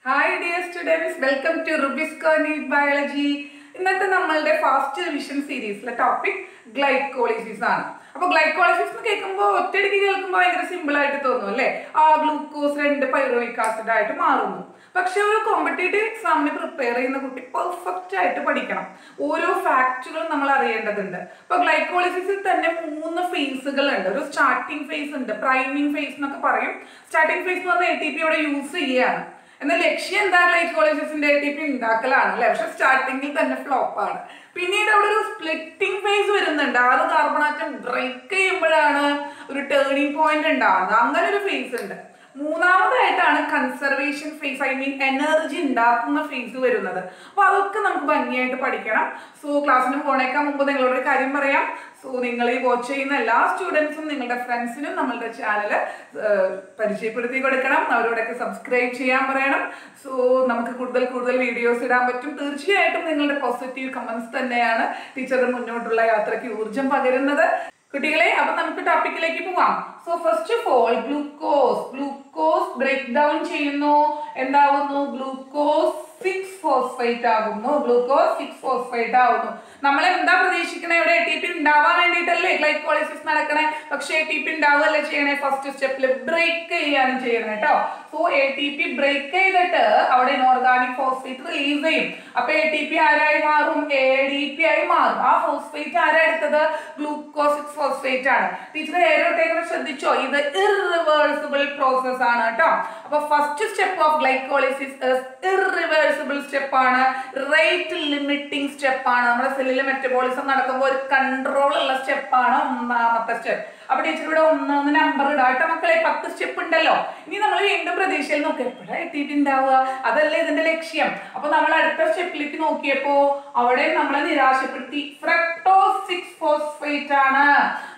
Hi dear students, welcome to Rubisco Neat Biology. ഇന്നത്തെ നമ്മളുടെ fast revision സീരീസിലെ topic glycolysis ആണ്. അപ്പോൾ ഗ്ലൈക്കോളിസിസ് എന്ന് കേൾക്കുമ്പോൾ ഒറ്റയടിക്ക് കേൾക്കുമ്പോൾ ഭയങ്കര സിമ്പിൾ ആയിട്ട് തോന്നും അല്ലേ? ആ ഗ്ലൂക്കോസ് 2 പൈറുവിക് ആസിഡ് ആയിട്ട് മാറുന്നു. പക്ഷെ ഒരു കോമ്പറ്റേറ്റീവ് എക്സാമിന് പ്രിപ്പയർ ചെയ്യുന്ന കുട്ടി പെർഫെക്റ്റ് ആയിട്ട് പഠിക്കണം. ഓരോ ഫാക്റ്റുകളും നമ്മൾ അറിയേണ്ടതുണ്ട്. അപ്പൊ ഗ്ലൈക്കോളിസിസിൽ തന്നെ 3 ഫേസുകൾ ഉണ്ട്. ഒരു സ്റ്റാർട്ടിംഗ് ഫേസ് ഉണ്ട്, പ്രൈമിംഗ് ഫേസ് എന്നൊക്കെ പറയും. സ്റ്റാർട്ടിംഗ് ഫേസ് എന്ന് പറഞ്ഞാൽ ATP ഇവിടെ യൂസ് ചെയ്യുകയാണ്. എന്നാൽ ലക്ഷ്യം എന്താ? ഗ്ലൈക്കോളിസിസിന്റെ ATP ഉണ്ടാക്കലാണ് അല്ലെ? പക്ഷെ സ്റ്റാർട്ടിങ്ങിൽ തന്നെ ഫ്ലോപ്പ് ആണ്. പിന്നീട് അവിടെ ഒരു സ്പ്ലിറ്റിംഗ് ഫേസ് വരുന്നുണ്ട്. 6 കാർബൺ ആറ്റം ബ്രേക്ക് ചെയ്യുമ്പോഴാണ് ഒരു ടേണിംഗ് പോയിന്റ് ഉണ്ടാകുന്നത്. അങ്ങനെ ഒരു ഫേസ് ഉണ്ട്. മൂന്നാമതായിട്ടാണ് കൺസർവേഷൻ ഫേസ്, എനർജി ഉണ്ടാക്കുന്ന ഫേസ് വരുന്നത്. അപ്പൊ അതൊക്കെ നമുക്ക് ഭംഗിയായിട്ട് പഠിക്കണം. സോ ക്ലാസ്സിന് പോണേക്കാൻ മുമ്പ് നിങ്ങളോടൊരു കാര്യം പറയാം. സോ നിങ്ങൾ ഈ വാച്ച് ചെയ്യുന്ന എല്ലാ സ്റ്റുഡൻസും നിങ്ങളുടെ ഫ്രണ്ട്സിനും നമ്മളുടെ ചാനൽ പരിചയപ്പെടുത്തി കൊടുക്കണം. അവരോടൊക്കെ സബ്സ്ക്രൈബ് ചെയ്യാൻ പറയണം. സോ നമുക്ക് കൂടുതൽ വീഡിയോസ് ഇടാൻ പറ്റും. തീർച്ചയായിട്ടും നിങ്ങളുടെ പോസിറ്റീവ് കമന്റ്സ് തന്നെയാണ് ടീച്ചറുടെ മുന്നോട്ടുള്ള യാത്രയ്ക്ക് ഊർജം പകരുന്നത്. കുട്ടികളെ, അപ്പൊ നമുക്ക് ടോപ്പിക്കിലേക്ക് പോവാം. So first of all glucose break down ചെയ്യുന്നു. എന്താവുന്നു? ഗ്ലൂക്കോസ് 6-ഫോസ്ഫേറ്റ് ആകുന്നു. നമ്മൾ എന്താ പ്രതീക്ഷിക്കണേ? ഇവിടെ ATP ഉണ്ടാവാൻ വേണ്ടിയിട്ടല്ലേ ഗ്ലൈക്കോളിസിസ് നടക്കണേ. പക്ഷെ ATP ഉണ്ടാവുകയല്ലേ ചെയ്യണേ? ഫസ്റ്റ് സ്റ്റെപ്പിൽ ബ്രേക്ക് ചെയ്യാണ് ചെയ്യണേ കേട്ടോ. സോ ATP ബ്രേക്ക് ചെയ്തിട്ട് അവിടെ ഇനോർഗാനിക് ഫോസ്ഫേറ്റ് റിലീസ് ചെയ്യും. അപ്പൊ ATP ആരായി മാറും? ADP ആയി മാറും. ആ ഫോസ്ഫേറ്റ് ആരാ എടുത്തത്? ഗ്ലൂക്കോസ് 6-ഫോസ്ഫേറ്റ് ആണ്. ടീച്ചർ ഏറോട്ടേക്ക് ശ്രദ്ധിച്ചോ? ഇത് ഇറിവേഴ്സിബിൾ പ്രോസസ് ആണ് കേട്ടോ. അപ്പൊ first step of glycolysis irreversible step ആണ്, റേറ്റ് ലിമിറ്റിംഗ് സ്റ്റെപ്പ് ആണ്. നമ്മുടെ സെല്ലിലെ മെറ്റബോളിസം നടക്കുമ്പോൾ ഒരു കൺട്രോൾ ഉള്ള സ്റ്റെപ്പാണ് ഒന്നാമത്തെ സ്റ്റെപ്പ്. അപ്പൊ ടീച്ചർ ഇവിടെ 1 നമ്പർ ഇടാം കേട്ടോ മക്കളെ. 10 സ്റ്റെപ്പ് ഉണ്ടല്ലോ. ഇനി നമ്മൾ വീണ്ടും പ്രതീക്ഷയിൽ നോക്കുക, എപ്പോഴാണ് ATP ഉണ്ടാവുക? അതല്ലേ ഇതിന്റെ ലക്ഷ്യം. അപ്പൊ നമ്മൾ അടുത്ത സ്റ്റെപ്പിലേക്ക് നോക്കിയപ്പോ അവിടെ നമ്മളെ നിരാശപ്പെടുത്തി. ഫ്രക്ടോസ് 6-ഫോസ്ഫേറ്റ് ആണ്.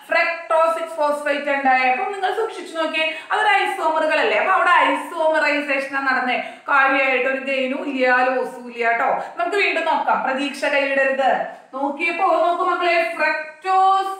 ഫ്രക്ടോസ് 6-ഫോസ്ഫേറ്റ് ഉണ്ടായി. അപ്പൊ നിങ്ങൾ സൂക്ഷിച്ചു നോക്കിയേ, അതൊരു ഐസോമറുകളല്ലേ. അപ്പൊ അവിടെ ഐസോമറൈസേഷൻ നടന്നേ. കാര്യമായിട്ട് ഒരു ഗെയിനും ഇല്ല, ലോസും ഇല്ല കേട്ടോ. നമുക്ക് വീണ്ടും നോക്കാം, പ്രതീക്ഷ കൈവിടരുത്. നോക്കിയപ്പോ നോക്കൂ മക്കളെ, ഫ്രക്ടോസ്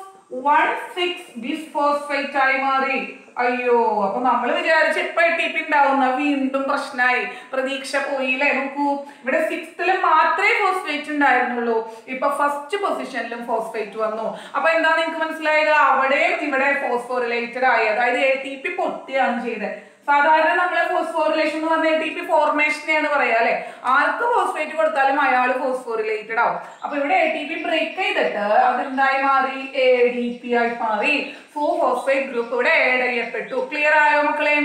1,6-ബിസ്ഫോസ്ഫേറ്റ് ആയി മാറി. അയ്യോ, അപ്പൊ നമ്മൾ വിചാരിച്ച ഇപ്പൊ ATP ഉണ്ടാവുന്ന വീണ്ടും പ്രശ്നമായി. പ്രതീക്ഷ പോയില്ലേ? നോക്കൂ, ഇവിടെ 6th മാത്രമേ ഫോസ്ഫേറ്റ് ഉണ്ടായിരുന്നുള്ളൂ. ഇപ്പൊ ഫസ്റ്റ് പൊസിഷനിലും ഫോസ്ഫേറ്റ് വന്നു. അപ്പൊ എന്താ നിങ്ങൾക്ക് മനസ്സിലായത്? അവിടെയും ഇവിടെ ഫോസ്ഫോറിലേറ്റഡ് ആയി. അതായത് ATP പൊട്ടിയാണ് ചെയ്തത്. സാധാരണ നമ്മളെ ഫോസ്ഫോറിലേഷൻ എന്ന് പറഞ്ഞാൽ ATP ഫോർമേഷനെയാണ് പറയാ അല്ലെ. ആർക്ക് ഫോസ്ഫേറ്റ് കൊടുത്താലും അയാൾ ഫോസ്ഫോറിലേറ്റഡ് ആവും. അപ്പൊ ഇവിടെ ATP ബ്രേക്ക് ചെയ്തിട്ട് അതെന്തായി മാറി? ADP ആയി മാറി. സോ ഫോസ്ഫേറ്റ് ഗ്രൂപ്പ് ഇവിടെ ആഡ് ചെയ്യപ്പെട്ടു. ക്ലിയർ ആയോ മക്കളെ?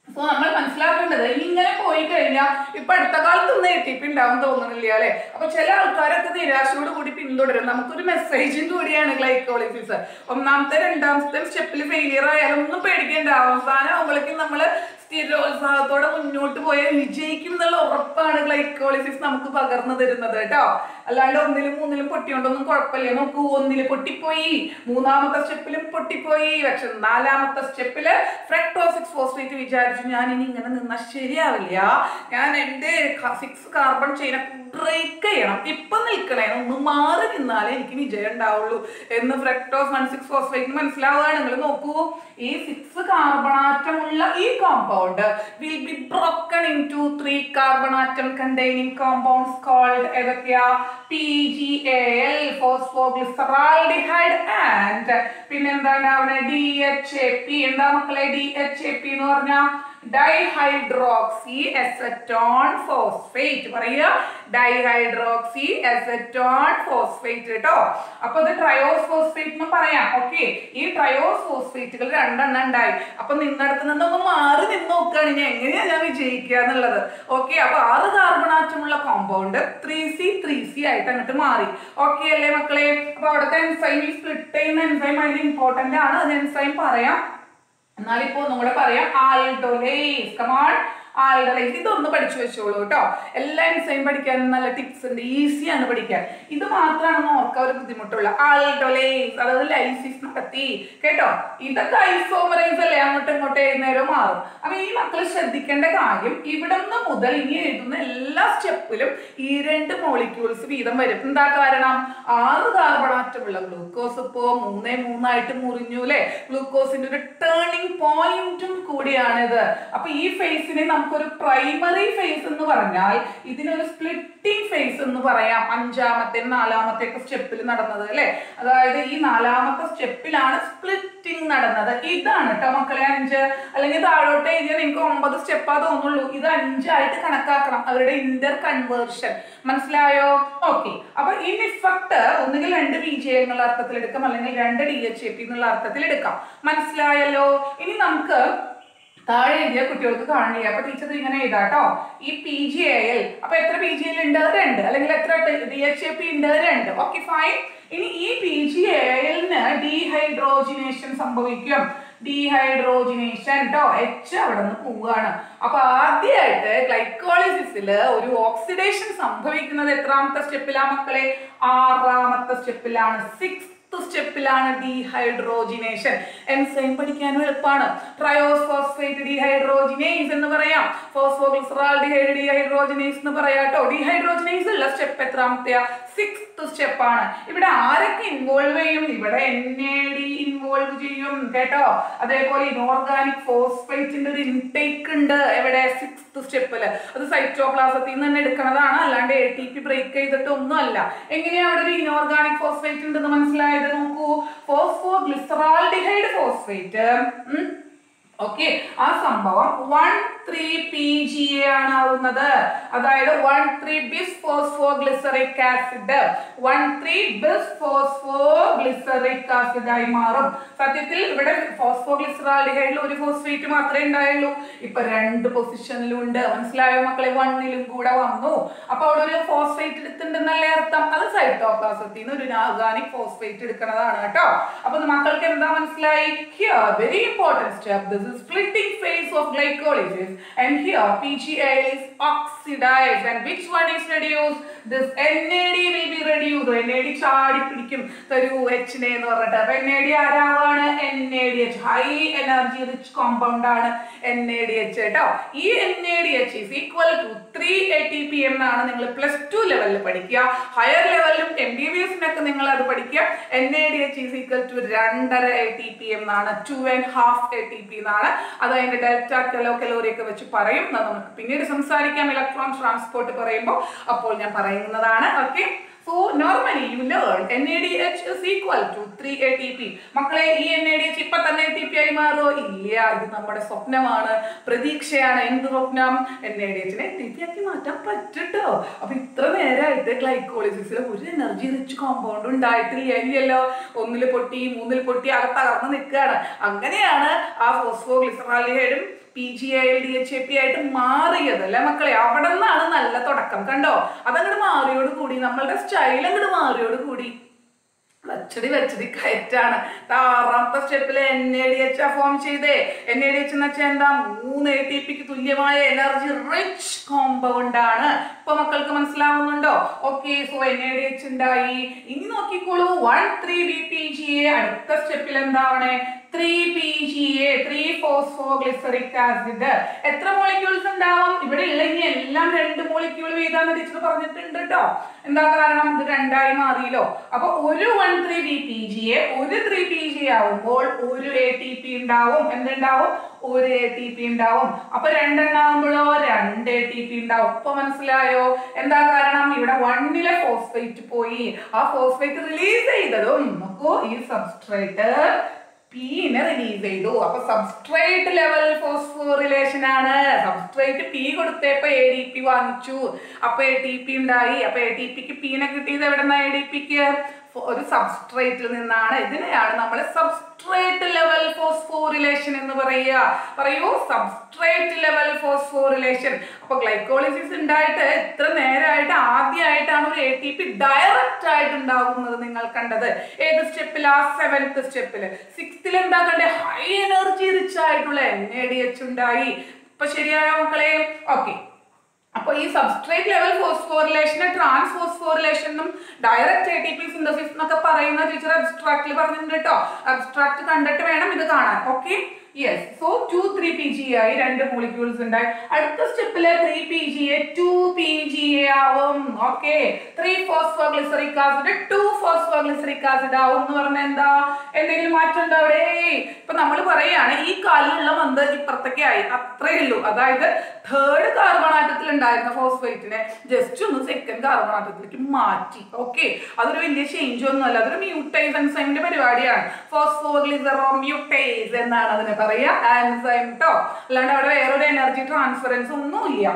സോ നമ്മൾ മനസ്സിലാക്കേണ്ടത്, ഇങ്ങനെ പോയി കഴിഞ്ഞാൽ ഇപ്പൊ അടുത്ത കാലത്തൊന്നും ATP ഉണ്ടാവും തോന്നുന്നില്ല അല്ലെ. അപ്പൊ ചില ആൾക്കാരൊക്കെ നിരാശയോട് കൂടി പിന്തുടരും. നമുക്കൊരു മെസ്സേജും കൂടിയാണ് ഗ്ലൈക്കോളിസിസ്. 1ാമത്തെ 2ാമത്തെ സ്റ്റെപ്പിൽ ഫെയിലിയർ ആയാലും ഒന്നും പേടിക്കേണ്ട. അവസാനം ആവുമ്പോഴേക്കും നമ്മള് സ്ഥിരോത്സാഹത്തോടെ മുന്നോട്ട് പോയാൽ വിജയിക്കും എന്നുള്ള ഉറപ്പാണ് ഗ്ലൈക്കോളിസിസ് നമുക്ക് പകർന്നു തരുന്നത് കേട്ടോ. അല്ലാണ്ട് 1ലും 3ലും പൊട്ടിയോണ്ടൊന്നും കുഴപ്പമില്ല. നോക്കൂ, 1ല് പൊട്ടിപ്പോയി, 3ാമത്തെ സ്റ്റെപ്പിലും പൊട്ടിപ്പോയി. പക്ഷെ 4ാമത്തെ സ്റ്റെപ്പില് ഫ്രക്ടോസ് 6-ഫോസ്ഫേറ്റ് വിചാരിച്ചു, ഞാൻ ഇനി ഇങ്ങനെ നിന്നാൽ ശരിയാവില്ല, ഞാൻ എന്റെ 6 കാർബൺ ചെയിനെ ബ്രേക്ക് ചെയ്യണം, ഇപ്പൊ നിൽക്കണേ, ഒന്ന് മാറി നിന്നാലേ എനിക്ക് വിജയം ഉണ്ടാവുള്ളൂ എന്ന് ഫ്രക്ടോസ് 1,6-ഫോസ്ഫേറ്റ് മനസ്സിലാവുകയാണ്. നിങ്ങൾ നോക്കൂ, ഈ 6 കാർബൺ ആറ്റം ഉള്ള ഈ compound will be broken into 3 carbon atom containing compounds called ഏതൊക്കെയാ? PGAL, phosphoglyceraldehyde, and പിന്നെന്താണ് അവിടെ? DHAP. എന്താ മക്കളെ DHAP എന്ന് പറഞ്ഞാൽ? Dihydroxy acetone phosphate. പറയുക, ഡൈഹൈഡ്രോക്സി അസറ്റോൺ ഫോസ്ഫേറ്റ് കേട്ടോ. അപ്പൊ ഇത് ട്രയോസ് ഫോസ്ഫേറ്റ് എന്ന് പറയാം. ഓക്കെ, ഈ ട്രയോസ് ഫോസ്ഫേറ്റുകൾ 2 എണ്ണം ഉണ്ടായി. അപ്പൊ നിന്നടത്ത് നിന്നൊന്ന് മാറി നിന്ന് നോക്കുകയാണ് ഞാൻ എങ്ങനെയാ ഞാൻ വിജയിക്കുക എന്നുള്ളത്. ഓക്കെ, അപ്പൊ 6 കാർബൺ ആറ്റമുള്ള കോമ്പൗണ്ട് 3C ആയിട്ട് അങ്ങോട്ട് മാറി. ഓക്കെ അല്ലേ മക്കളെ? അപ്പൊ അവിടുത്തെ എൻസൈമിൽ സ്പ്ലിറ്റ് ചെയ്യുന്ന എൻസൈം അതിന് ഇമ്പോർട്ടന്റ് ആണ്. അത് എൻസൈം പറയാം. എന്നാലിപ്പോ ഒന്നും കൂടെ പറയാം, ആൽഡോലേസ്. കമോൺ, ആൽഡോലേസ്. ഇതൊന്ന് പഠിച്ചു വെച്ചോളൂ കേട്ടോ. എല്ലാ എൻസൈം പഠിക്കാനും നല്ല ടിപ്സ് ഉണ്ട്, ഈസിയാണ് പഠിക്കാൻ. ഇത് മാത്രമാണ് ഓർക്കാൻ ഒരു ബുദ്ധിമുട്ടുള്ള. ആൽഡോലേസ് അതായത് ലൈസിസ് നടത്തി കേട്ടോ. ഇതൊക്കെ ഐസോമറൈസ് അല്ലേ, അങ്ങോട്ടും ഇങ്ങോട്ടും നേരം മാറും. അപ്പൊ ഈ മക്കൾ ശ്രദ്ധിക്കേണ്ട കാര്യം, ഇവിടെ നിന്ന് മുതൽ ഇനി എഴുതുന്ന എല്ലാ സ്റ്റെപ്പിലും ഈ 2 മോളിക്യൂൾസ് വീതം വരും. എന്താ കാരണം? 6 കാർബൺ ആറ്റമുള്ള ഗ്ലൂക്കോസ് ഇപ്പോ 3 ആയിട്ട് മുറിഞ്ഞു അല്ലെ. ഗ്ലൂക്കോസിന്റെ ഒരു ടേണിംഗ് പോയിന്റും കൂടിയാണിത്. അപ്പൊ ഈ ഫേസിനെ നമ്മൾ നമുക്കൊരു പ്രൈമറി ഫേസ് എന്ന് പറഞ്ഞാൽ ഇതിനൊരു സ്പ്ലിറ്റിംഗ് ഫേസ് എന്ന് പറയാം. 5ാമത്തെ 4ാമത്തെ ഒക്കെ സ്റ്റെപ്പിൽ നടന്നത് അല്ലെ. അതായത് ഈ 4ാമത്തെ സ്റ്റെപ്പിലാണ് സ്പ്ലിറ്റിംഗ് നടന്നത്. ഇതാണ് കേട്ടോ മക്കളെ 5. അല്ലെങ്കിൽ താഴോട്ട് എഴുതിയാൽ നിങ്ങൾക്ക് 9 സ്റ്റെപ്പാ തോന്നുള്ളൂ. ഇത് 5 ആയിട്ട് കണക്കാക്കണം അവരുടെ ഇന്റർ കൺവേർഷൻ. മനസ്സിലായോ? ഓക്കെ. അപ്പൊ ഇൻ ഇഫക്ട് ഒന്നുകിൽ 2 PGA എന്നുള്ള അർത്ഥത്തിൽ എടുക്കാം, അല്ലെങ്കിൽ 2 DHAP എന്നുള്ള അർത്ഥത്തിൽ എടുക്കാം. മനസ്സിലായല്ലോ? ഇനി നമുക്ക് താഴെ എഴുതിയ കുട്ടികൾക്ക് കാണില്ല. അപ്പൊ ടീച്ചർ ഇങ്ങനെ എഴുതാട്ടോ. ഈ PGAL അപ്പൊ എത്ര PGAL ഉണ്ട്? 2. അല്ലെങ്കിൽ എത്ര DHAP ഉണ്ട്? 2. Okay fine. ഇനി ഈ PGALന് ഡീഹൈഡ്രോജിനേഷൻ സംഭവിക്കും. ഡീഹൈഡ്രോജിനേഷൻ ട്ടോ. H അവിടെ നിന്ന് പോവുകയാണ്. അപ്പൊ ആദ്യമായിട്ട് ഗ്ലൈക്കോളിസിസിൽ ഒരു ഓക്സിഡേഷൻ സംഭവിക്കുന്നത് എത്രാമത്തെ സ്റ്റെപ്പിലാ മക്കളെ? 6ാമത്തെ സ്റ്റെപ്പിലാണ്. 6th സ്റ്റെപ്പിലാണ് dehydrogenation. എൻസൈം പഠിക്കാനും എളുപ്പമാണ്. ട്രയോസ് ഫോസ്ഫേറ്റ് ഡീഹൈഡ്രോജിനേസ് എന്ന് പറയാം. ഫോസ്ഫോഗ്ലിസറാൾഡിഹൈഡ് ഡീഹൈഡ്രോജിനേസ് എന്ന് പറയാട്ടോ. ഡീഹൈഡ്രോജിനേസ് ഉള്ള സ്റ്റെപ്പ് എത്രാമത്തെയാ? 6th സ്റ്റെപ്പാണ്. ഇവിടെ ആരൊക്കെ ഇൻവോൾവ് ചെയ്യും? ഇവിടെ NAD ഇൻവോൾവ് ചെയ്യും കേട്ടോ. അതേപോലെ ഇനോർഗാനിക് ഫോസ്ഫേറ്റിന്റെ ഒരു ഇൻടേക്ക് ഉണ്ട് എവിടെ? 6th സ്റ്റെപ്പില്. അത് സൈറ്റോപ്ലാസത്തിൽ നിന്ന് തന്നെ എടുക്കുന്നതാണ്, അല്ലാണ്ട് ATP ബ്രേക്ക് ചെയ്തിട്ട് ഒന്നും അല്ല. എങ്ങനെയാ അവിടെ ഒരു ഇനോർഗാനിക് ഫോസ്ഫേറ്റ് ഉണ്ടെന്ന് മനസ്സിലായത്? നോക്കൂ, ഫോസ്ഫോഗ്ലിസറാൾഡിഹൈഡ് ഫോസ്ഫേറ്റ്. ഓക്കെ, ആ സംഭവം 1,3-PGA ആണ് ആവുന്നത്. അതായത് 1,3-bis-phosphoglyceric acid 1,3-bis-phosphoglyceric acid ആയി മാറും. സത്യത്തിൽ ഇവിടെ ഫോസ്ഫോഗ്ലിസറാൾഡിഹൈഡിൽ ഒരു ഫോസ്ഫേറ്റ് മാത്രമേ ഉണ്ടായുള്ളൂ. ഇപ്പൊ 2 പൊസിഷനിലും ഉണ്ട്. മനസ്സിലായോ മക്കളെ? 1ലും കൂടെ വന്നു. അപ്പൊ അവിടെ ഒരു ഫോസ്ഫേറ്റ് എടുത്തിട്ടുണ്ടെന്നല്ലേ അർത്ഥം. അത് സൈറ്റോപ്ലാസത്തിൽ നിന്ന് ഒരു ഓർഗാനിക് ഫോസ്ഫേറ്റ് എടുക്കുന്നതാണ് കേട്ടോ. അപ്പൊ മക്കൾക്ക് എന്താ മനസ്സിലായി? Here very important step. This is splitting phase of glycolysis, and here PGAL is oxidized, and which one is reduced? This NAD will be reduced. NAD ചാടി പിടിക്കും തരൂ H നെ എന്ന് പറഞ്ഞിട്ട്. അപ്പൊ NAD ആരാവാണ്? NADH. High energy rich compound ആണ് NADH കേട്ടോ. ഈ NADH is equal to 3 ATP എന്നാണ് നിങ്ങൾ +2 ലെവലിൽ പഠിക്കുക. ഹയർ ലെവലിലും MBBS-നൊക്കെ നിങ്ങൾ അത് പഠിക്കുക. NADH is equal to 2.5 ATP എന്നാണ്. 2.5 ATP എന്നാണ്. അത് അതിന്റെ ഡെൽറ്റ കലോറി ഒക്കെ വെച്ച് പറയും. നമുക്ക് പിന്നീട് സംസാരിക്കാം ഇലക്ട്രോൺ ട്രാൻസ്പോർട്ട് പറയുമ്പോൾ. അപ്പോൾ ഞാൻ പറയുന്നതാണ്. Okay, so normally you learn NADH is equal to 3 ATP. മക്കളെ, ഈ NADH ഇപ്പൊ തന്നെ ATP ആയി മാറോ? ഇല്ല, ഇത് നമ്മുടെ സ്വപ്നമാണ്, പ്രതീക്ഷയാണ്. എന്ത് സ്വപ്നം? NADH നെ ATP ആക്കി മാറ്റാൻ പറ്റട്ടോ. അപ്പൊ ഇത്ര നേരമായിട്ട് ഗ്ലൈക്കോളിസിസിൽ ഒരു എനർജി റിച്ച് കോമ്പൗണ്ട് ഉണ്ടായിട്ടില്ലല്ലോ. 1ൽ പൊട്ടി, 3ൽ പൊട്ടി, അകത്തകർന്ന് നിൽക്കുകയാണ്. അങ്ങനെയാണ് ആ ഫോസ്ഫോഗ്ലിസറാൾഡിഹൈഡും PGAL DHAP ആയിട്ട് മാറിയത് അല്ലെ മക്കളെ? അവിടെ നിന്നാണ് നല്ല തുടക്കം. കണ്ടോ? അതങ്ങോട്ട് മാറിയോട് കൂടി നമ്മളുടെ സ്റ്റൈൽ അങ്ങോട്ട് മാറിയോട് കൂടി വെച്ചടി കയറ്റാണ്. 6ാമത്തെ സ്റ്റെപ്പില് NADH ഫോം ചെയ്തേ. NADH എന്ന് വെച്ചാൽ എന്താ? 3 ATPക്ക് തുല്യമായ എനർജി റിച്ച് കോമ്പൗണ്ട് ആണ്. ഇപ്പൊ മക്കൾക്ക് മനസ്സിലാവുന്നുണ്ടോ? ഓക്കെ, സോ NADH ഉണ്ടായി. ഇനി നോക്കിക്കോളൂ, 1,3-BPGA. അടുത്ത സ്റ്റെപ്പിൽ എന്താവണേ? 3-PGA, 3-phosphoglyceric acid. എത്ര മോളിക്യൂൾസ് ഉണ്ടാവും? ഇവിടെ ഉള്ളെങ്കിൽ എല്ലാം 2 മോളിക്യൂൾ വീതാന്ന് ടീച്ചർ പറഞ്ഞിട്ടുണ്ട് കേട്ടോ. എന്താ കാരണം? ഇത് 2ആയി മാറിയല്ലോ. അപ്പൊ ഒരു 1,3-BPGA, ഒരു 3-PGA ആവുമ്പോൾ ഒരു ATP ഉണ്ടാവും. എന്തുണ്ടാവും? ഒരു ATP ഉണ്ടാവും. അപ്പൊ 2 എണ്ണാവുമ്പോഴോ 2 ATP ഉണ്ടാവും. ഇപ്പൊ മനസ്സിലായോ? എന്താ കാരണം? ഇവിടെ 1ലെ ഫോസ്ഫേറ്റ് പോയി. ആ ഫോസ്ഫേറ്റ് റിലീസ് ചെയ്തതും നോക്കൂ, ഈ സബ്സ്ട്രേറ്റ് P-നെ റിലീസ് ചെയ്തു. അപ്പൊ സബ്സ്ട്രേറ്റ് ലെവൽ ഫോസ്ഫോറിലേഷൻ ആണ്. സബ്സ്ട്രേറ്റ് P കൊടുത്തപ്പോ ADP വാങ്ങിച്ചു. അപ്പൊ ATP ഉണ്ടായി. അപ്പൊ ATPക്ക് P-നെ കിട്ടിയത് എവിടെന്നാ? ADPക്ക് ഒരു സബ്സ്ട്രേറ്റിൽ നിന്നാണ്. ഇതിനെയാണ് നമ്മൾ സബ്സ്ട്രേറ്റ് ലെവൽ ഫോസ്ഫോറിലേഷൻ എന്ന് പറയുക. പറയൂ, സബ്സ്ട്രേറ്റ് ലെവൽ ഫോസ്ഫോറിലേഷൻ. അപ്പൊ ഗ്ലൈക്കോളിസിസ് ഉണ്ടായിട്ട് ഇത്ര നേരമായിട്ട് ആദ്യമായിട്ടാണ് ഒരു ATP ഡയറക്റ്റ് ആയിട്ട് ഉണ്ടാകുന്നത് നിങ്ങൾ കണ്ടത്. ഏത് സ്റ്റെപ്പിലാ? 7th സ്റ്റെപ്പില്. 6th എന്താ കണ്ടേ? ഹൈ എനർജി റിച്ച് ആയിട്ടുള്ള NADH ഉണ്ടായി. ഇപ്പൊ ശരിയായോ മക്കളെ? ഓക്കെ, അപ്പൊ ഈ സബ്സ്ട്രേറ്റ് ലെവൽ ഫോസ്ഫോറിലേഷന് ട്രാൻസ്ഫോസ്ഫോറിലേഷനും ഡയറക്റ്റ് ATP സിന്തസിസ് എന്നൊക്കെ പറയുന്ന ടീച്ചർ അബ്സ്ട്രാക്റ്റിൽ പറഞ്ഞിട്ടുണ്ട് കേട്ടോ. അബ്സ്ട്രാക്ട് കണ്ടിട്ട് വേണം ഇത് കാണാൻ. Okay, yes. സോ 2,3-PGA ആയി, 2 മോളിക്യൂൾസ് ഉണ്ടായി. അടുത്ത സ്റ്റെപ്പില് 3-PGA 2-PGA ആവും. Okay 3 phosphoglyceric acid 2 phosphoglyceric acid ആവും എന്ന് പറഞ്ഞാൽ എന്താ എന്തെങ്കിലും മാറ്റം ഉണ്ടോ അവിടെ ഇപ്പൊ നമ്മൾ പറയാണ് ഈ കാലിലുള്ള മന്ത് ഇപ്പുറത്തേക്ക് ആയി അത്രേ ഉള്ളൂ അതായത് തേർഡ് കാർബൺ ആറ്റത്തിൽ ഉണ്ടായിരുന്ന ഫോസ്ഫേറ്റിനെ ജസ്റ്റ് ഒന്ന് സെക്കൻഡ് കാർബൺ ആറ്റത്തിലേക്ക് മാറ്റി ഓക്കെ അതൊരു വലിയ ചേഞ്ച് ഒന്നുമല്ല അതൊരു മ്യൂട്ടേസ് എൻസൈമിന്റെ പരിപാടിയാണ് ഫോസ്ഫോഗ്ലിസറോ മ്യൂട്ടേസ് എന്നാണ് അതിനെ പറയാ എൻസൈം ട്ടോ അല്ലാണ്ട് അവിടെ വേറൊരു എനർജി ട്രാൻസ്ഫറൻസ് ഒന്നുമില്ല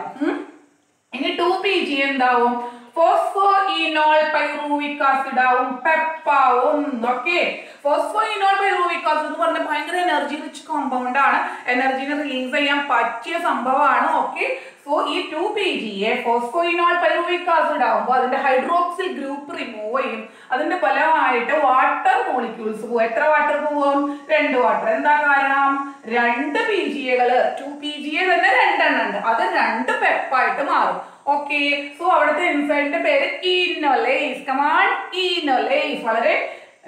ഇനി 2PG എന്താവും ഫോസ്ഫോഇനോൾ പൈറൂവിക് ആസിഡ് ആവും പെപ്പാവും ഓക്കെ ഫോസ്ഫോഇനോൾ പൈറൂവിക് ആസിഡ് എന്ന് പറഞ്ഞാൽ ഭയങ്കര എനർജി റിച്ച് കോമ്പൗണ്ട് ആണ് എനർജിനെ റിലീസ് ചെയ്യാൻ പറ്റിയ സംഭവമാണ് ഓക്കെ സോ ഈ 2PGയെ ഫോസ്ഫോഇനോൾ പൈറൂവിക് ആസിഡ് ആവുമ്പോൾ അതിന്റെ ഹൈഡ്രോക്സിൽ ഗ്രൂപ്പ് റിമൂവ് ചെയ്യും അതിന്റെ ഫലമായിട്ട് വാട്ടർ മോളിക്യൂൾസ് പോകും എത്ര വാട്ടർ പോവും 2 വാട്ടർ എന്താ കാരണം 2 PGAകള് 2PGA തന്നെ 2 എണ്ണം ഉണ്ട് അത് 2 പെപ്പായിട്ട് മാറും ഓക്കെ സോ അവിടുത്തെ എൻസൈമിന്റെ പേര് ഈനോലേസ് കമാൺ ഈനോലേസ് വളരെ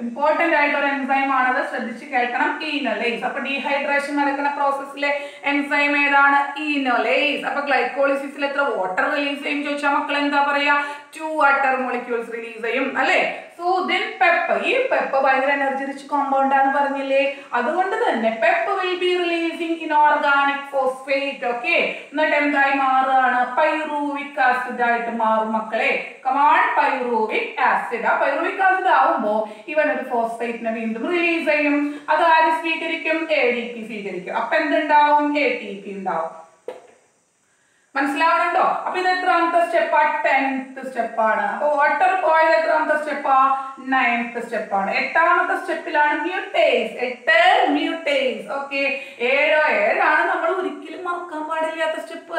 ഇമ്പോർട്ടന്റ് ആയിട്ട് ഒരു എൻസൈം ആണത് ശ്രദ്ധിച്ച് കേൾക്കണം ഈനോലേസ് അപ്പൊ ഡീഹൈഡ്രേഷൻ നടക്കുന്ന പ്രോസസ്സിലെ എൻസൈം ഏതാണ് ഈനോലേസ് അപ്പൊ ഗ്ലൈക്കോളിസിസിൽ എത്ര വാട്ടർ റിലീസ് ചെയ്യും ചോദിച്ചാൽ മക്കൾ എന്താ പറയാ 2 വാട്ടർ മോളിക്യൂൾസ് റിലീസ് ചെയ്യും അല്ലേ സോ ദെൻ പെപ്പർ ഈ പെപ്പർ ഭയങ്കര എനർജി റിച്ച് കോമ്പൗണ്ട് ആണെന്ന് പറഞ്ഞില്ലേ അതുകൊണ്ട് തന്നെ pepper will be releasing inorganic phosphate okay എന്നിട്ട് എന്തായി മാറുകയാണ് പൈറൂവിക് ആസിഡ് ആയിട്ട് മാറും മക്കളെ കമാൺ പൈറൂവിക് ആസിഡ് ആ പൈറൂവിക് ആസിഡ് ആവുമ്പോൾ ഇവൻ ഒരു ഫോസ്ഫേറ്റിനെ വീണ്ടും റിലീസ് ചെയ്യും അത് ആര് സ്വീകരിക്കും ADP സ്വീകരിക്കും അപ്പൊ എന്തുണ്ടാവും ATP ഉണ്ടാവും മനസ്സിലാവണുണ്ടോ അപ്പൊ ഇത് എത്രാമത്തെ സ്റ്റെപ്പാ 10th സ്റ്റെപ്പാണ് അപ്പൊ വാട്ടർ പോയത് എത്രാമത്തെ സ്റ്റെപ്പാ 9th സ്റ്റെപ്പാണ് 8ാമത്തെ സ്റ്റെപ്പിലാണ് മ്യൂട്ടേസ് ഓക്കെ 7 നമ്മൾ ഒരിക്കലും മറക്കാൻ പാടില്ലാത്ത സ്റ്റെപ്പ്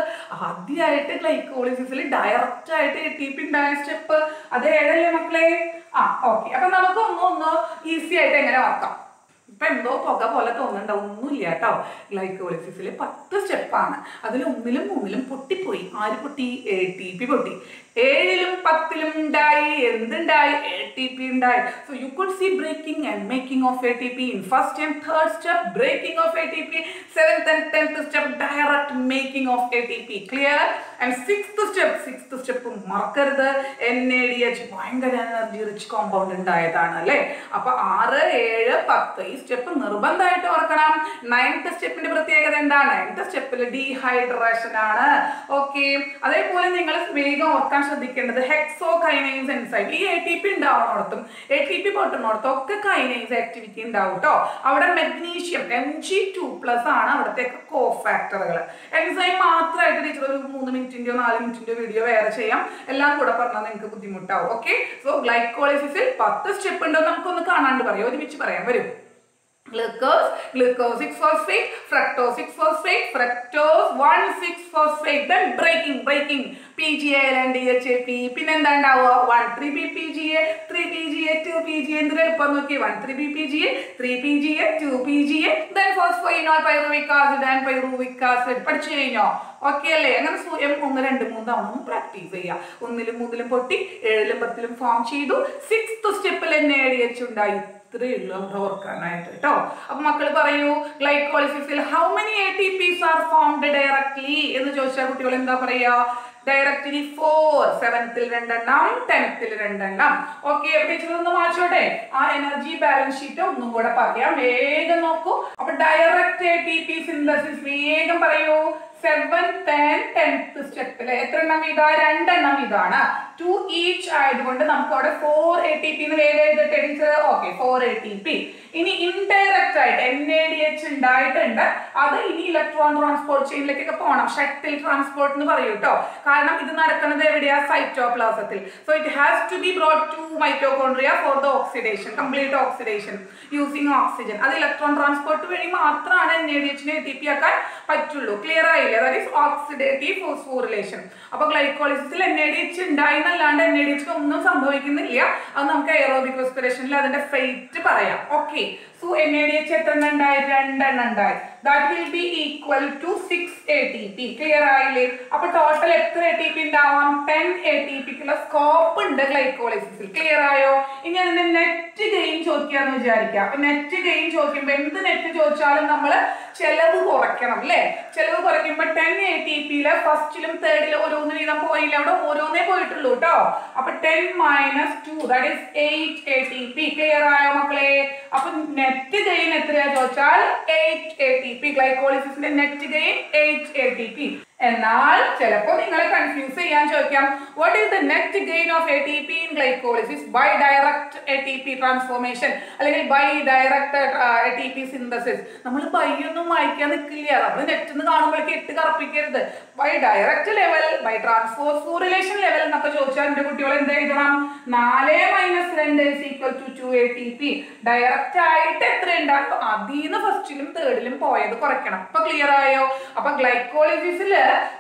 ആദ്യമായിട്ട് ഗ്ലൈക്കോളിസിസിൽ ഡയറക്റ്റ് ആയിട്ട് ATP ഉണ്ടായ സ്റ്റെപ്പ് അത് 7 മക്കളെ ഓക്കെ അപ്പൊ നമുക്ക് ഒന്ന് ഈസി ആയിട്ട് എങ്ങനെ മറക്കാം ഇപ്പൊ എന്തോ പുക പോലെ തോന്നണ്ട ഒന്നുമില്ല കേട്ടോ ഗ്ലൈക്കോളിസിസിൽ 10 സ്റ്റെപ്പാണ് അതിൽ 1ലും 3ലും പൊട്ടിപ്പോയി ആര് പൊട്ടി ATP പൊട്ടി 7ലും 10ലും ഉണ്ടായി എന്തുണ്ടായി ATP ഉണ്ടായി so you could see breaking and making of ATP in first and third step breaking of ATP 7th and 10th step direct making of ATP clear and 6th step മറക്കരുത് NADH ഭയങ്കര energy rich compound ഉണ്ടായതാണ് അല്ലേ അപ്പൊ 6 7 10 ഈ step നിർബന്ധമായിട്ട് ഓർക്കണം 9th സ്റ്റെപ്പിന്റെ പ്രത്യേകത എന്താണ് 9th സ്റ്റെപ്പിൽ ഡീഹൈഡ്രേഷൻ ആണ് ഓക്കെ അതേപോലെ നിങ്ങൾ വേഗം ഓർക്കാൻ ശ്രദ്ധിക്കേണ്ടത് ഹെക്സോകൈനേസ് എൻസൈം ഈ ATP ഉണ്ടാവുന്നിടത്തും ATP പൊട്ടുന്നിടത്തും ഒക്കെ കൈനേസ് ആക്ടിവിറ്റി ഉണ്ടാവും കേട്ടോ അവിടെ മെഗ്നീഷ്യം Mg2+ ആണ് അവിടത്തെ കോഫാക്ടറുകൾ എൻസൈം മാത്രമായിട്ട് ടീച്ചർ ഒരു 3 മിനിറ്റിന്റെയോ 4 മിനിറ്റിന്റെയോ വീഡിയോ വേറെ ചെയ്യാം എല്ലാം കൂടെ പറഞ്ഞാൽ നിങ്ങൾക്ക് ബുദ്ധിമുട്ടാവും ഓക്കെ സോ ഗ്ലൈക്കോളിസിസിൽ 10 സ്റ്റെപ്പ് ഉണ്ടോ നമുക്കൊന്ന് കാണാണ്ട് പറയാം ഒരുമിച്ച് പറയാം വരും glucose, glucose 6-phosphate, fructose 6-phosphate, fructose 1,6-phosphate, then breaking PGA and DHAP, പിന്നെ എന്താ ഉണ്ടാവുക 1,3-PGA, 3-PGA, 2-PGA എന്തിനാ ഇപ്പം നോക്കി 1,3-PGA, 3-PGA, 2-PGA, then phosphoenol pyruvic acid and pyruvic acid പഠിച്ചു കഴിഞ്ഞോ ഓക്കെ അല്ലേ അങ്ങനെ M 1 2 3 തവണ പ്രാക്ടീസ് ചെയ്യുക 1ലും 3ലും പൊട്ടി 7ലും 10ലും ഫോം ചെയ്തു 6th സ്റ്റെപ്പിൽ NADH ഉണ്ടായി ഇത്രയേ ഉള്ളൂ അവിടെ ഓർക്കാനായിട്ട് കേട്ടോ അപ്പൊ മക്കൾ പറയൂ ഗ്ലൈക്കോളിസിസിൽ how many ATPs are formed directly എന്ന് ചോദിച്ചാൽ കുട്ടികൾ എന്താ പറയാ ഡയറക്ട്ലി 4 7th 2 എണ്ണം 10th 2 എണ്ണം ഓക്കെ ടീച്ചർ ഒന്ന് മാറ്റോട്ടെ ആ എനർജി ബാലൻസ് ഷീറ്റ് ഒന്നും കൂടെ പറയാം വേഗം നോക്കൂ അപ്പൊ ഡയറക്റ്റ് ATP സിന്തസിസ് വേഗം പറയൂ 7th and 10th സ്റ്റെപ്പിൽ എത്ര എണ്ണം ഇതാ 2 എണ്ണം ഇതാണ് 2 each ആയതുകൊണ്ട് നമുക്ക് അവിടെ 4 ATP എന്ന് വേഗം എഴുതട്ടെ ടീച്ചർ ഓക്കെ 4 ATP ഇനി ഇൻഡയറക്റ്റ് ആയിട്ട് NADH ഉണ്ടായിട്ടുണ്ട് അത് ഇനി ഇലക്ട്രോൺ ട്രാൻസ്പോർട്ട് ചെയിനിലേക്കൊക്കെ പോകണം ഷട്ടിൽ ട്രാൻസ്പോർട്ട് എന്ന് പറയൂ കേട്ടോ കാരണം ഇത് നടക്കുന്നത് എവിടെയാ സൈറ്റോപ്ലാസത്തിൽ so it has to be brought to mitochondria for the oxidation complete oxidation using oxygen അത് ഇലക്ട്രോൺ ട്രാൻസ്പോർട്ട് വഴി മാത്രമാണ് NADH-നെ ATP ആക്കാൻ പറ്റുള്ളൂ ക്ലിയർ ആയില്ലേ that is oxidative phosphorylation അപ്പോൾ ഗ്ലൈക്കോളിസിസിൽ NADH ഉണ്ടായി എന്നല്ലാണ്ട് NADH ഒന്നും സംഭവിക്കുന്നില്ല അത് നമുക്ക് എയറോബിക് റെസ്പിറേഷനിൽ അതിന്റെ ഫേറ്റ് പറയാം ഓക്കെ സോ NADH എത്ര എണ്ണം ഉണ്ടായി? 2 എണ്ണം ഉണ്ടായി. That will be equal to 6 ATP. Clear ആയില്ലേ? അപ്പൊ ടോട്ടൽ എത്ര ATP ഉണ്ടാവാം? 10 ATP ക്കുള്ള സ്കോപ്പ് ഉണ്ട് ഗ്ലൈക്കോളിസിസിൽ. ക്ലിയർ ആയോ? ഇനി അതിന്റെ നെറ്റ് ഗെയിൻ ചോദിക്കാന്ന് വിചാരിക്കാം. അപ്പൊ നെറ്റ് ഗെയിൻ ചോദിക്കുമ്പോ എന്ത് നെറ്റ് ചോദിച്ചാലും നമ്മൾ ചെലവ് കുറയ്ക്കണം അല്ലേ? ചെലവ് കുറയ്ക്കുമ്പോ 10 ATP ഫസ്റ്റിലും തേർഡിലും ഓരോന്ന് വീതം പോയില്ല, അവിടെ ഓരോന്നേ പോയിട്ടുള്ളൂ കേട്ടോ. അപ്പൊ 10 - 2 that is 8 ATP. ക്ലിയർ ആയോ മക്കളെ? അപ്പൊ നെറ്റ് ഗെയിൻ എത്രയാ ചോദിച്ചാൽ 8 ATP. ഗ്ലൈക്കോളിസിസിന്റെ നെറ്റ് ഗെയിൻ 8 ATP. എന്നാൽ ചിലപ്പോൾ നിങ്ങളെ കൺഫ്യൂസ് ചെയ്യാൻ ചോദിക്കാം, what is the net gain of ATP in glycolysis by direct ATP transformation അല്ലെങ്കിൽ by direct ATP synthesis? നമ്മൾ ബൈ ഒന്നും വായിക്കാൻ നിൽക്കില്ല, നമ്മൾ നെറ്റ് എന്ന് കാണുമ്പോഴേക്ക് ഇട്ട് കറപ്പിക്കരുത്. By direct level, by transphosphorylation level എന്നൊക്കെ ചോദിച്ചാൽ എന്റെ കുട്ടികൾ എന്ത് എഴുതണം? 4 - 2 = 2 ATP. ഡയറക്റ്റ് ആയിട്ട് എത്ര ഉണ്ടാകും അതിന്ന് ഫസ്റ്റിലും തേർഡിലും പോയത് കുറയ്ക്കണം. ഇപ്പൊ ക്ലിയർ ആയോ? അപ്പൊ ഗ്ലൈക്കോളിസിസിൽ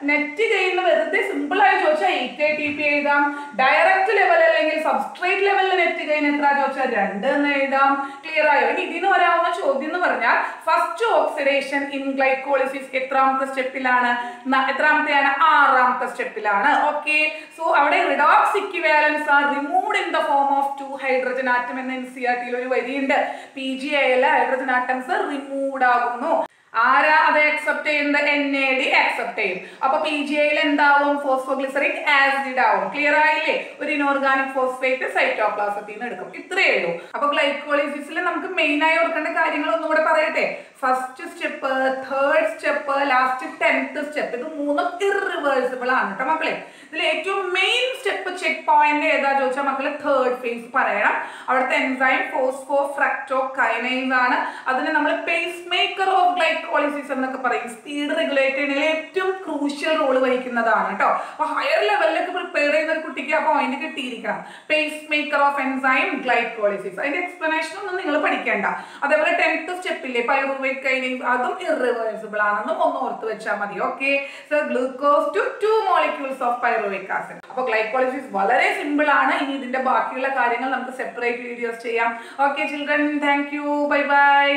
നെറ്റ് ഗെയിൻ വെറുതെ സിമ്പിൾ ആയി ചോദിച്ചാൽ 8 ATP എഴുതാം. ഡയറക്റ്റ് ലെവൽ അല്ലെങ്കിൽ സബ്സ്ട്രേറ്റ് ലെവലിൽ നെറ്റ് ഗെയിൻ എത്ര ചോദിച്ചാൽ 2 എന്ന് എഴുതാം. ക്ലിയർ ആയോ? ഇനി ഇതിന് വരാവുന്ന ചോദ്യം എന്ന് പറഞ്ഞാൽ ഫസ്റ്റ് ഓക്സിഡേഷൻ ഇൻ ഗ്ലൈക്കോളിസിസ് എത്രാമത്തെ സ്റ്റെപ്പിലാണ്? എത്രാമത്തെയാണ്? 6ാമത്തെ സ്റ്റെപ്പിലാണ്. ഓക്കെ, സോ അവിടെ redox equivalence are removed in the form of 2 hydrogen atom എന്ന NCERT ഒരു വരിയുണ്ട്. PGIL ഹൈഡ്രജൻ ആറ്റംസ് റിമൂവ്ഡ് ആകുന്നു. ആരാ അത് അക്സെപ്റ്റ് ചെയ്യുന്നത്? NAD അക്സെപ്റ്റ് ചെയ്യും. അപ്പൊ PGIൽ എന്താവും? ഫോസ്ഫോഗ്ലിസറിക് ആസിഡ് ആവും. ക്ലിയർ ആയില്ലേ? ഒരു ഇനോർഗാനിക് ഫോസ്ഫേറ്റ് സൈറ്റോപ്ലാസത്തിൽ നിന്ന് എടുക്കും. ഇത്രയേ ഉള്ളൂ. അപ്പൊ ഗ്ലൈക്കോളിസിസിൽ നമുക്ക് മെയിൻ ആയി ഓർക്കേണ്ട കാര്യങ്ങൾ ഒന്നും കൂടെ പറയട്ടെ. First step, third step, last 10th step, ഇത് മൂന്നും ഇറിവേഴ്സിബിൾ ആണ് കേട്ടോ മക്കളെ. ഇതിൽ ഏറ്റവും മെയിൻ സ്റ്റെപ്പ് ചെക്ക് പോയിന്റ് ഏതാ ചോദിച്ചാൽ മക്കളെ തേർഡ് ഫേസ് പറയണം. അവിടുത്തെ എൻസൈം ഫോസ്ഫോഫ്രക്ടോകൈനേസ് ആണ്. അതിന് നമ്മൾ പേസ് മേക്കർ ഓഫ് ഗ്ലൈക്കോളിസിസ് എന്നൊക്കെ പറയും. സ്പീഡ് റെഗുലേറ്റ് ചെയ്യുന്നതിൽ ഏറ്റവും ക്രൂഷ്യൽ റോൾ വഹിക്കുന്നതാണ് കേട്ടോ. അപ്പൊ ഹയർ ലെവലിലേക്ക് പ്രിപ്പയർ ചെയ്യുന്ന ഒരു കുട്ടിക്ക് ആ പോയിന്റ് കിട്ടിയിരിക്കണം. Pacemaker of enzyme glycolysis. അതിന്റെ എക്സ്പ്ലനേഷൻ ഒന്നും നിങ്ങൾ പഠിക്കേണ്ട. അതേപോലെ 10th സ്റ്റെപ്പില്ലേ പൈറുവേറ്റ് കൈനേസ്, അതും ഇറിവേഴ്സിബിൾ ആണെന്നും ഒന്ന് ഓർത്ത് വെച്ചാൽ മതി. Okay, so glucose to 2 molecules of pyruvate acid. അപ്പൊ ഗ്ലൈക്കോളിസിസ് വളരെ സിമ്പിൾ ആണ്. ഇനി ഇതിന്റെ ബാക്കിയുള്ള കാര്യങ്ങൾ നമുക്ക് സെപ്പറേറ്റ് വീഡിയോസ് ചെയ്യാം. Okay children, thank you, bye by.